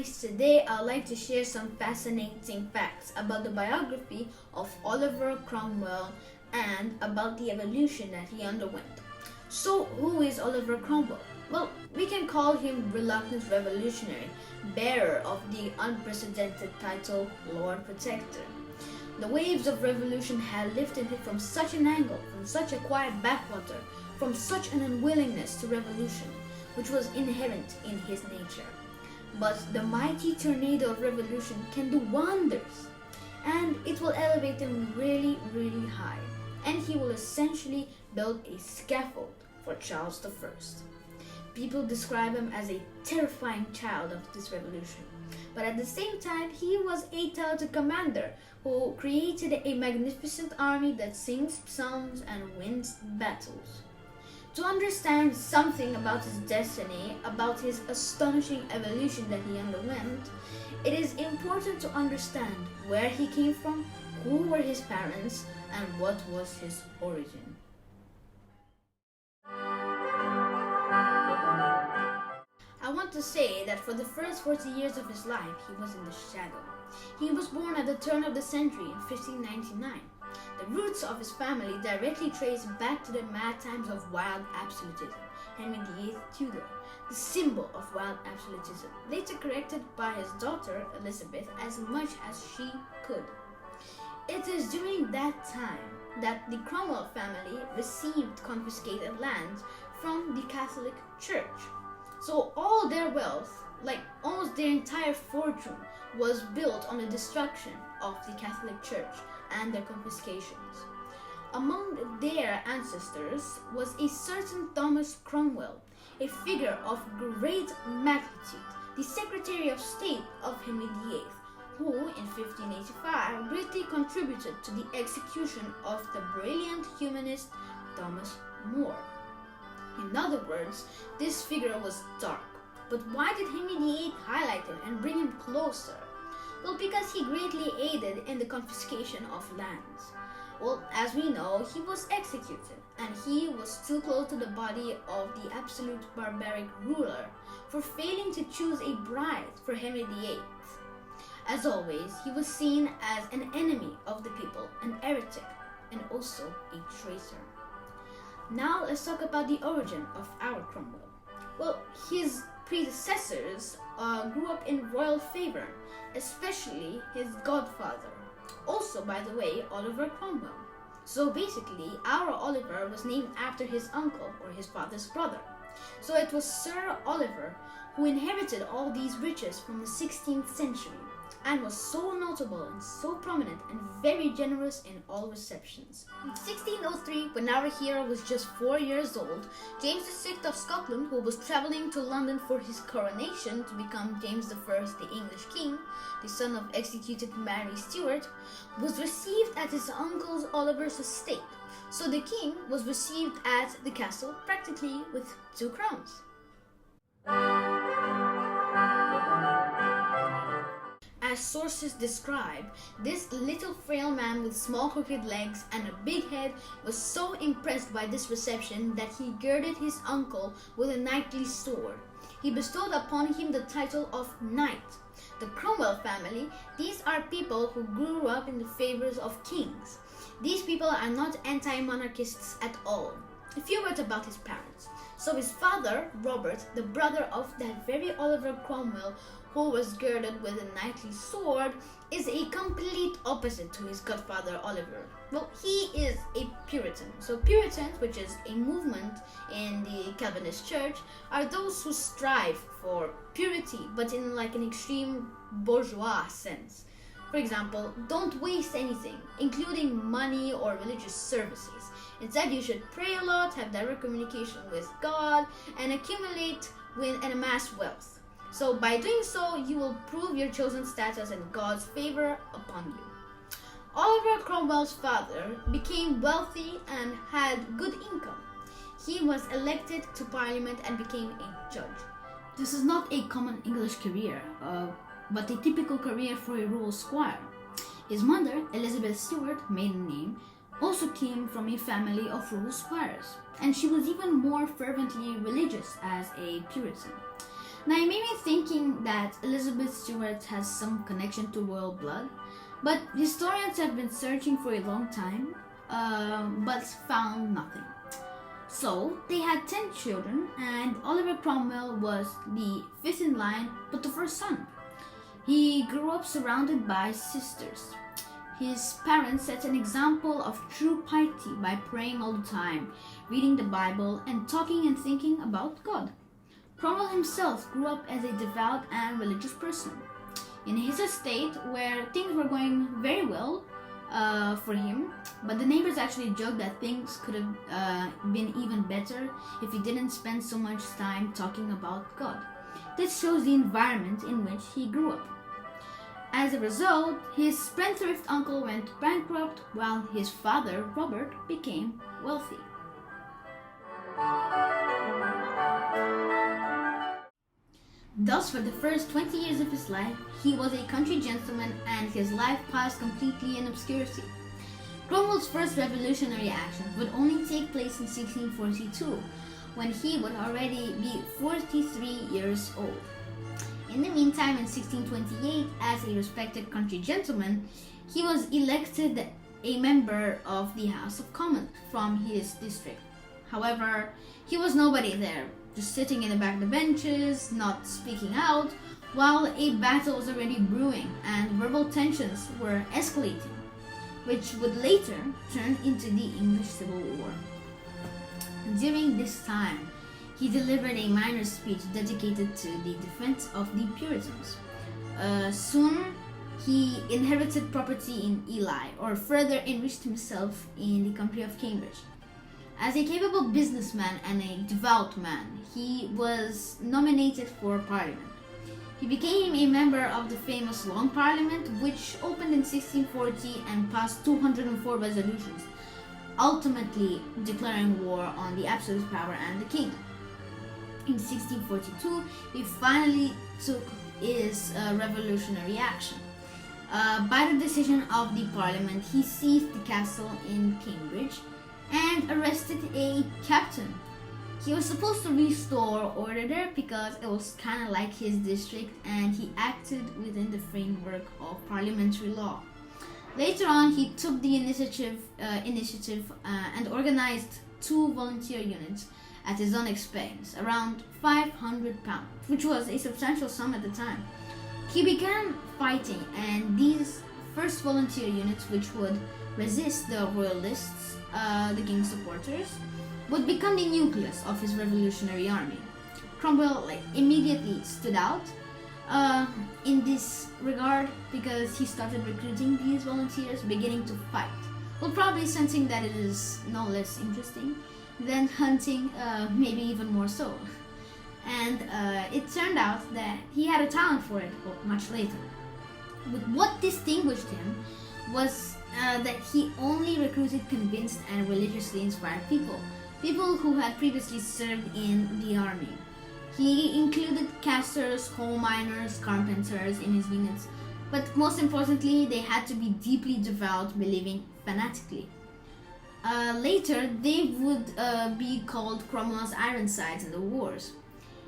guys, today I'd like to share some fascinating facts about the biography of Oliver Cromwell and about the evolution that he underwent. So, who is Oliver Cromwell? Well, we can call him reluctant revolutionary, bearer of the unprecedented title Lord Protector. The waves of revolution had lifted him from such an angle, from such a quiet backwater, from such an unwillingness to revolution, which was inherent in his nature. But the mighty tornado of revolution can do wonders, and it will elevate him really, really high, and he will essentially build a scaffold for Charles I. People describe him as a terrifying child of this revolution, but at the same time he was a talented commander who created a magnificent army that sings songs and wins battles. To understand something about his destiny, about his astonishing evolution that he underwent, it is important to understand where he came from, who were his parents, and what was his origin. I want to say that for the first 40 years of his life, he was in the shadow. He was born at the turn of the century in 1599. The roots of his family directly trace back to the mad times of wild absolutism, Henry VIII Tudor, the symbol of wild absolutism, later corrected by his daughter Elizabeth as much as she could. It is during that time that the Cromwell family received confiscated lands from the Catholic Church. So all their wealth, like almost their entire fortune, was built on the destruction of the Catholic Church and their confiscations. Among their ancestors was a certain Thomas Cromwell, a figure of great magnitude, the Secretary of State of Henry VIII, who in 1585 greatly contributed to the execution of the brilliant humanist Thomas More. In other words, this figure was dark. But why did Henry VIII highlight him and bring him closer? Well, because he greatly aided in the confiscation of lands. Well, as we know, he was executed, and he was too close to the body of the absolute barbaric ruler for failing to choose a bride for Henry VIII. As always, he was seen as an enemy of the people, an heretic, and also a traitor. Now let's talk about the origin of our Cromwell. Well, his predecessors grew up in royal favor, especially his godfather. Also, by the way, Oliver Cromwell. So basically, our Oliver was named after his uncle or his father's brother. So it was Sir Oliver who inherited all these riches from the 16th century and was so notable and so prominent and very generous in all receptions. In 1603, when our hero was just 4 years old, James VI of Scotland, who was traveling to London for his coronation to become James I, the English king, the son of executed Mary Stuart, was received at his uncle Oliver's estate. So the king was received at the castle practically with 2 crowns. As sources describe, this little frail man with small crooked legs and a big head was so impressed by this reception that he girded his uncle with a knightly sword. He bestowed upon him the title of knight. The Cromwell family, these are people who grew up in the favors of kings. These people are not anti-monarchists at all. A few words about his parents. So his father, Robert, the brother of that very Oliver Cromwell, who was girded with a knightly sword, is a complete opposite to his godfather Oliver. Well, he is a Puritan. So Puritans, which is a movement in the Calvinist church, are those who strive for purity, but in like an extreme bourgeois sense. For example, don't waste anything, including money or religious services. Instead, you should pray a lot, have direct communication with God, and accumulate and amass wealth. So by doing so, you will prove your chosen status and God's favor upon you. Oliver Cromwell's father became wealthy and had good income. He was elected to Parliament and became a judge. This is not a common English career, but a typical career for a rural squire. His mother, Elizabeth Stuart, maiden name, also came from a family of rural squires, and she was even more fervently religious as a Puritan. Now, it may be thinking that Elizabeth Stuart has some connection to royal blood, but historians have been searching for a long time, but found nothing. So, they had 10 children, and Oliver Cromwell was the fifth in line, but the first son. He grew up surrounded by sisters. His parents set an example of true piety by praying all the time, reading the Bible, and talking and thinking about God. Cromwell himself grew up as a devout and religious person. In his estate, where things were going very well for him, but the neighbors actually joked that things could have been even better if he didn't spend so much time talking about God. This shows the environment in which he grew up. As a result, his spendthrift uncle went bankrupt while his father, Robert, became wealthy. Thus, for the first 20 years of his life, he was a country gentleman and his life passed completely in obscurity. Cromwell's first revolutionary action would only take place in 1642, when he would already be 43 years old. In the meantime, in 1628, as a respected country gentleman, he was elected a member of the House of Commons from his district. However, he was nobody there, just sitting in the back of the benches, not speaking out, while a battle was already brewing and verbal tensions were escalating, which would later turn into the English Civil War. During this time, he delivered a minor speech dedicated to the defense of the Puritans. Soon, he inherited property in Ely, or further enriched himself in the country of Cambridge. As a capable businessman and a devout man, he was nominated for Parliament. He became a member of the famous Long Parliament, which opened in 1640 and passed 204 resolutions, ultimately declaring war on the absolute power and the king. In 1642, he finally took his revolutionary action. By the decision of the Parliament, he seized the castle in Cambridge and arrested a captain. He was supposed to restore order there because it was kind of like his district and he acted within the framework of parliamentary law. Later on, he took the initiative and organized 2 volunteer units at his own expense, around £500, which was a substantial sum at the time. He began fighting, and these first volunteer units, which would resist the royalists, the king's supporters, would become the nucleus of his revolutionary army. Cromwell immediately stood out in this regard because he started recruiting these volunteers, beginning to fight. Well, probably sensing that it is no less interesting than hunting, maybe even more so. And it turned out that he had a talent for it much later. But what distinguished him was that he only recruited convinced and religiously inspired people who had previously served in the army. He included casters, coal miners, carpenters in his units, but most importantly, they had to be deeply devout, believing fanatically. Later, they would be called Cromwell's Ironsides in the wars.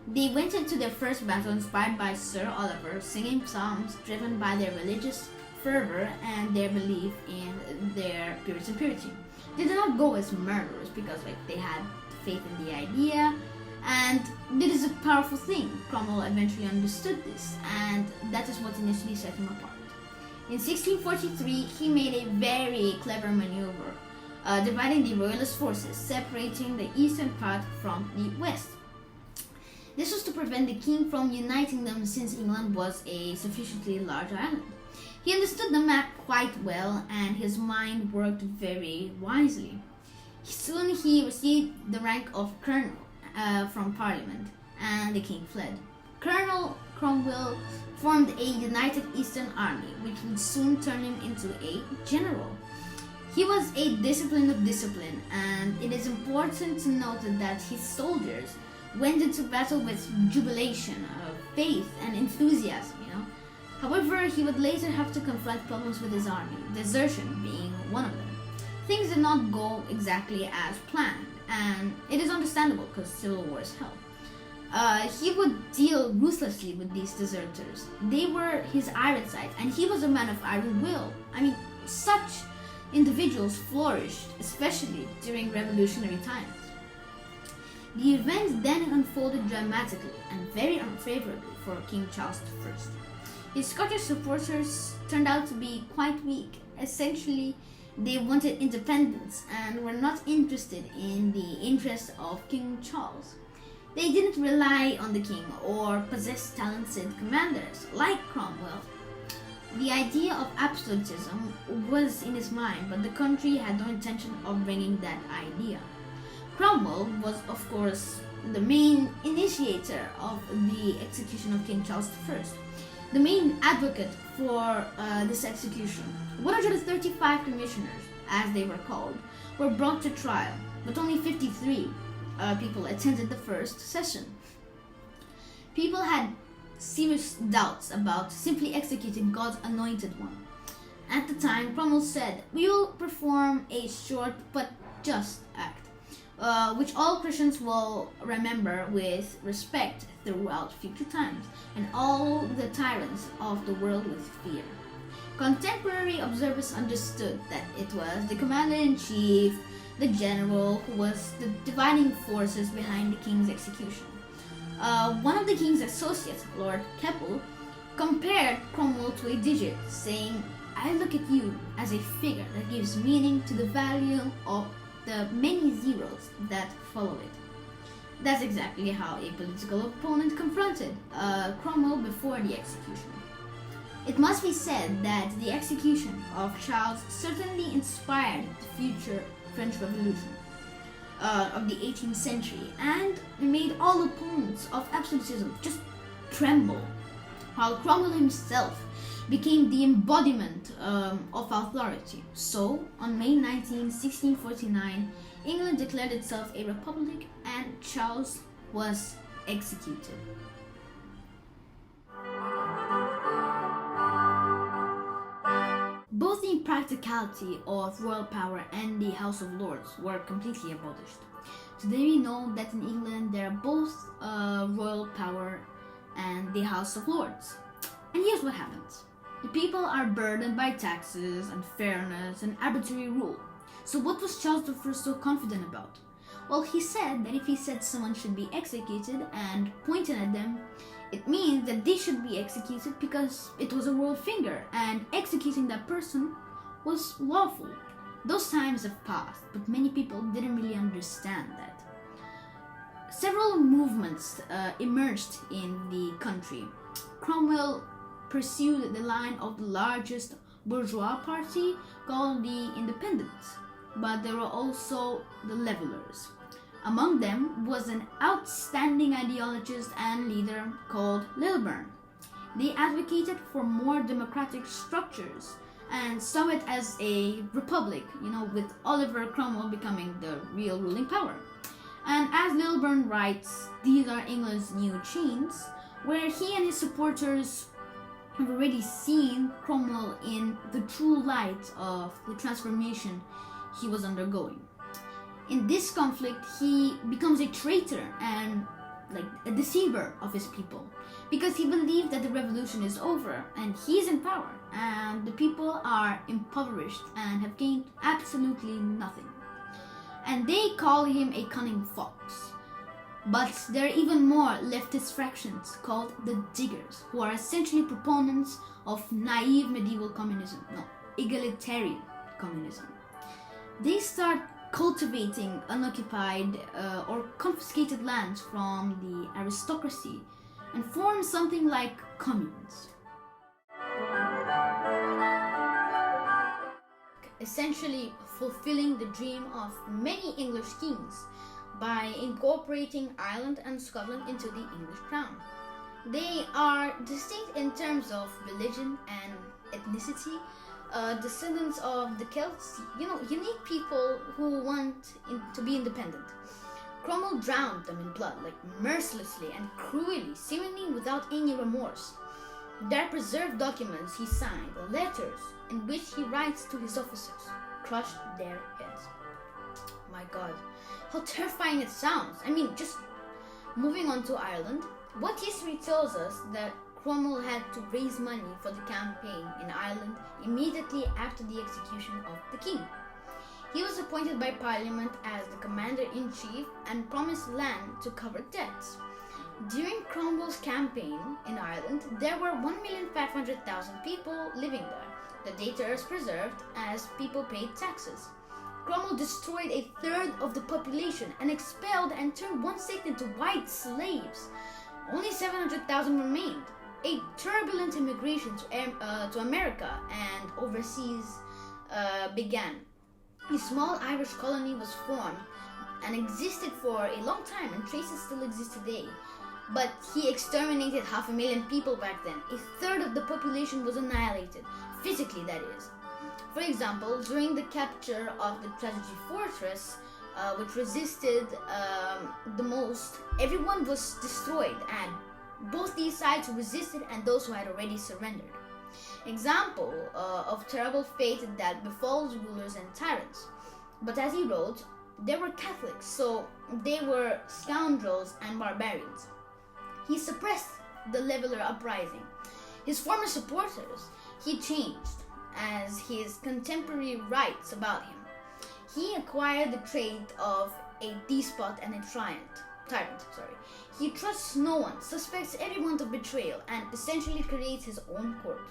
They went into their first battle inspired by Sir Oliver, singing psalms driven by their religious fervor and their belief in their Puritan purity. They did not go as murderers because they had faith in the idea, and this is a powerful thing. Cromwell eventually understood this, and that is what initially set him apart. In 1643, he made a very clever maneuver, dividing the royalist forces, separating the eastern part from the west. This was to prevent the king from uniting them since England was a sufficiently large island. He understood the map quite well and his mind worked very wisely. Soon he received the rank of colonel from Parliament and the king fled. Colonel Cromwell formed a united Eastern Army, which would soon turn him into a general. He was a discipline of discipline, and it is important to note that his soldiers went into battle with jubilation, faith, and enthusiasm. However, he would later have to confront problems with his army, desertion being one of them. Things did not go exactly as planned, and it is understandable because civil war is hell. He would deal ruthlessly with these deserters. They were his iron sides, and he was a man of iron will. I mean, such individuals flourished, especially during revolutionary times. The events then unfolded dramatically and very unfavorably for King Charles I. His Scottish supporters turned out to be quite weak. Essentially, they wanted independence and were not interested in the interests of King Charles. They didn't rely on the king or possess talented commanders like Cromwell. The idea of absolutism was in his mind, but the country had no intention of bringing that idea. Cromwell was, of course, the main initiator of the execution of King Charles I, the main advocate for this execution. 135 commissioners, as they were called, were brought to trial, but only 53 people attended the first session. People had serious doubts about simply executing God's anointed one. At the time, Cromwell said, "We will perform a short but just act, which all Christians will remember with respect throughout future times, and all the tyrants of the world with fear." Contemporary observers understood that it was the commander-in-chief, the general, who was the dividing forces behind the king's execution. One of the king's associates, Lord Keppel, compared Cromwell to a digit, saying, "I look at you as a figure that gives meaning to the value of the many zeros that follow it." That's exactly how a political opponent confronted Cromwell before the execution. It must be said that the execution of Charles certainly inspired the future French Revolution of the 18th century, and made all opponents of absolutism just tremble, while Cromwell himself became the embodiment of authority. So, on May 19, 1649, England declared itself a republic, and Charles was executed. Both the practicality of royal power and the House of Lords were completely abolished. Today we know that in England there are both royal power and the House of Lords. And here's what happens. The people are burdened by taxes, unfairness, and arbitrary rule. So what was Charles I so confident about? Well, he said that if he said someone should be executed and pointed at them, it means that they should be executed because it was a royal finger, and executing that person was lawful. Those times have passed, but many people didn't really understand that. Several movements emerged in the country. Cromwell pursued the line of the largest bourgeois party called the Independents, but there were also the Levelers. Among them was an outstanding ideologist and leader called Lilburne. They advocated for more democratic structures and saw it as a republic, with Oliver Cromwell becoming the real ruling power. And as Lilburne writes, these are England's new chains, where he and his supporters have already seen Cromwell in the true light of the transformation he was undergoing. In this conflict, he becomes a traitor and a deceiver of his people, because he believes that the revolution is over and he's in power, and the people are impoverished and have gained absolutely nothing. And they call him a cunning fox. But there are even more leftist fractions called the Diggers, who are essentially proponents of naive medieval communism, egalitarian communism. They start cultivating unoccupied or confiscated lands from the aristocracy and form something like communes. Essentially fulfilling the dream of many English kings by incorporating Ireland and Scotland into the English crown. They are distinct in terms of religion and ethnicity, descendants of the Celts, unique people who want to be independent. Cromwell drowned them in blood, mercilessly and cruelly, seemingly without any remorse. There are preserved documents he signed, letters, in which he writes to his officers, crushed their heads. My God, how terrifying it sounds. I mean, just Moving on to Ireland, what history tells us that Cromwell had to raise money for the campaign in Ireland immediately after the execution of the king. He was appointed by Parliament as the commander-in-chief and promised land to cover debts. During Cromwell's campaign in Ireland, there were 1,500,000 people living there. The data is preserved as people paid taxes. Cromwell destroyed a third of the population and expelled and turned one sixth into white slaves. Only 700,000 remained. A turbulent immigration to America and overseas began. A small Irish colony was formed and existed for a long time, and traces still exist today. But he exterminated 500,000 people back then. A third of the population was annihilated, physically that is. For example, during the capture of the Tragedy Fortress, which resisted the most, everyone was destroyed, and both these sides who resisted and those who had already surrendered. Example of terrible fate that befalls rulers and tyrants. But as he wrote, they were Catholics, so they were scoundrels and barbarians. He suppressed the Leveller uprising. His former supporters he changed, as his contemporary writes about him. He acquired the trait of a despot and a tyrant. He trusts no one, suspects everyone of betrayal, and essentially creates his own court.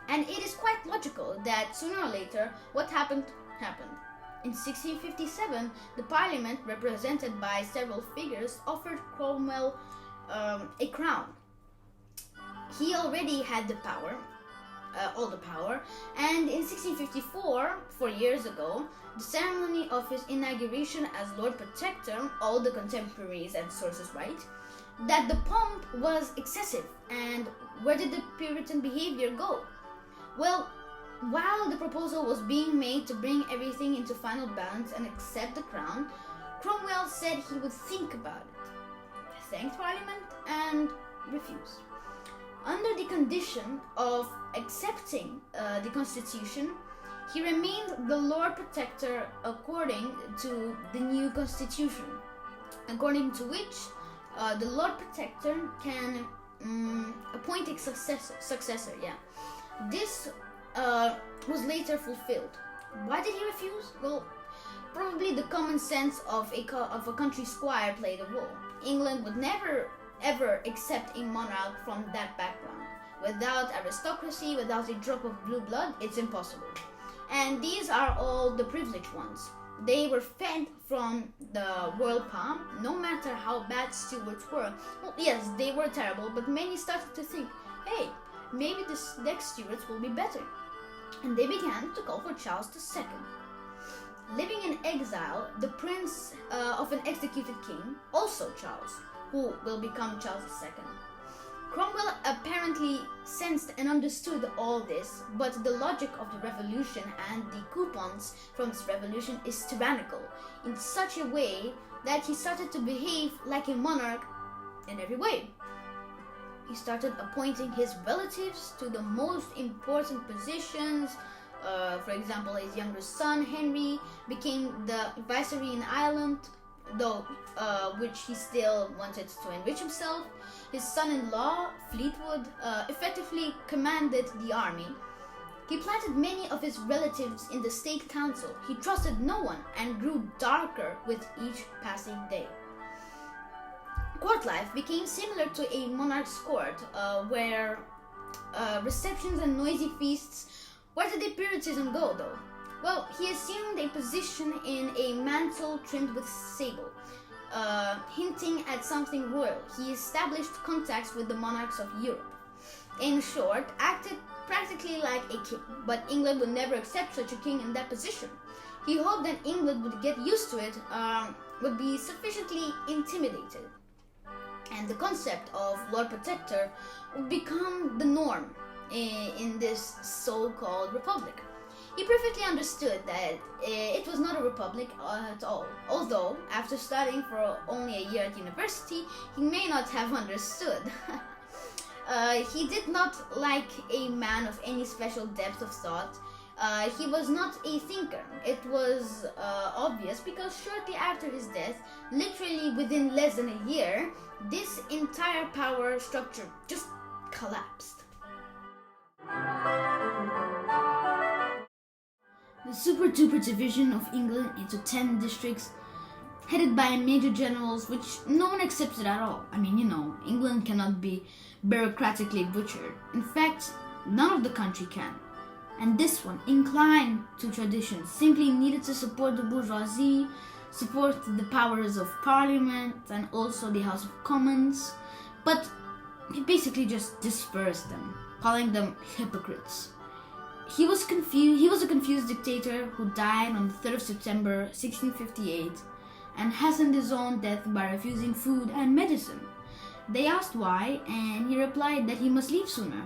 And it is quite logical that sooner or later what happened. In 1657, the Parliament, represented by several figures, offered Cromwell a crown. He already had the power, all the power, and in 1654, 4 years ago, the ceremony of his inauguration as Lord Protector, all the contemporaries and sources write, that the pomp was excessive. And where did the Puritan behavior go? Well, while the proposal was being made to bring everything into final balance and accept the crown, Cromwell said he would think about it, thanked Parliament, and refused. Under the condition of accepting the Constitution, he remained the Lord Protector according to the new Constitution, according to which the Lord Protector can appoint a successor. This was later fulfilled. Why did he refuse? Well, probably the common sense of a country squire played a role. England would never ever accept a monarch from that background. Without aristocracy, without a drop of blue blood, it's impossible. And these are all the privileged ones. They were fed from the royal palm, no matter how bad stewards were. Well, yes, they were terrible, but many started to think, hey, maybe the next stewards will be better. And they began to call for Charles II. Living in exile, the prince of an executed king, also Charles, who will become Charles II. Cromwell apparently sensed and understood all this, but the logic of the revolution and the coupons from this revolution is tyrannical in such a way that he started to behave like a monarch in every way. He started appointing his relatives to the most important positions. For example, his younger son, Henry, became the viceroy in Ireland, though which he still wanted to enrich himself. His son-in-law, Fleetwood, effectively commanded the army. He planted many of his relatives in the state council. He trusted no one and grew darker with each passing day. Court life became similar to a monarch's court, where receptions and noisy feasts. Where did the Puritanism go, though? Well, he assumed a position in a mantle trimmed with sable, hinting at something royal. He established contacts with the monarchs of Europe. In short, acted practically like a king, but England would never accept such a king in that position. He hoped that England would get used to it, would be sufficiently intimidated, and the concept of Lord Protector would become the norm in this so-called republic. He perfectly understood that it was not a republic at all, although after studying for only a year at university, he may not have understood. He did not like a man of any special depth of thought. He was not a thinker. It was obvious because shortly after his death, literally within less than a year, this entire power structure just collapsed. The super duper division of England into 10 districts, headed by major generals, which no one accepted at all. I mean, England cannot be bureaucratically butchered. In fact, none of the country can. And this one, inclined to tradition, simply needed to support the bourgeoisie, support the powers of parliament, and also the House of Commons. But he basically just dispersed them, calling them hypocrites. He was a confused dictator who died on the 3rd of September 1658 and hastened his own death by refusing food and medicine. They asked why, and he replied that he must leave sooner.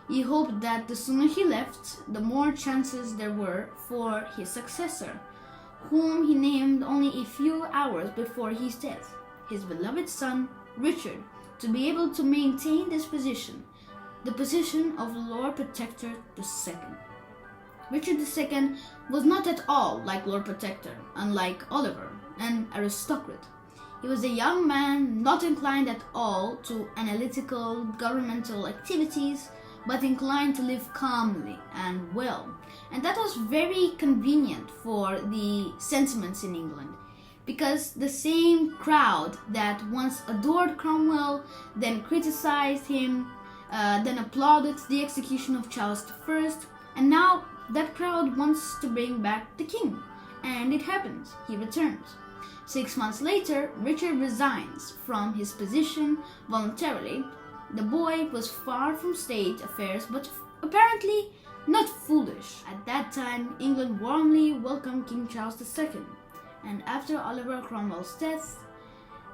He hoped that the sooner he left, the more chances there were for his successor, whom he named only a few hours before his death, his beloved son, Richard, to be able to maintain this position, the position of Lord Protector II. Richard II was not at all like Lord Protector, unlike Oliver, an aristocrat. He was a young man not inclined at all to analytical governmental activities, but inclined to live calmly and well. And that was very convenient for the sentiments in England, because the same crowd that once adored Cromwell, then criticized him, then applauded the execution of Charles I, and now that crowd wants to bring back the king. And it happens. He returns. 6 months later, Richard resigns from his position voluntarily. The boy was far from state affairs, but apparently not foolish. At that time, England warmly welcomed King Charles II, and after Oliver Cromwell's death,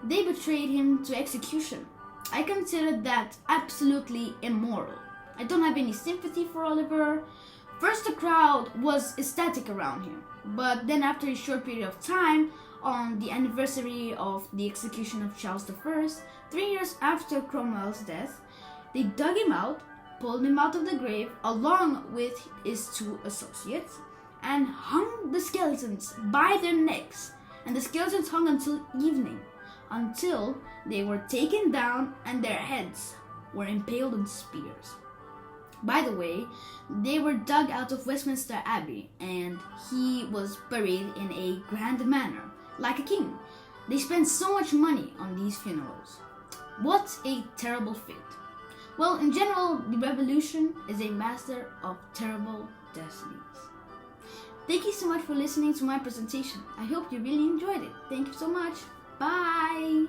they betrayed him to execution. I consider that absolutely immoral. I don't have any sympathy for Oliver. First, the crowd was ecstatic around him, but then after a short period of time, on the anniversary of the execution of Charles I, 3 years after Cromwell's death, they dug him out, pulled him out of the grave along with his 2 associates, and hung the skeletons by their necks. And the skeletons hung until evening, until they were taken down and their heads were impaled on spears. By the way, they were dug out of Westminster Abbey, and he was buried in a grand manner, like a king. They spent so much money on these funerals. What a terrible fate. Well, in general, the revolution is a master of terrible destinies. Thank you so much for listening to my presentation. I hope you really enjoyed it. Thank you so much. Bye!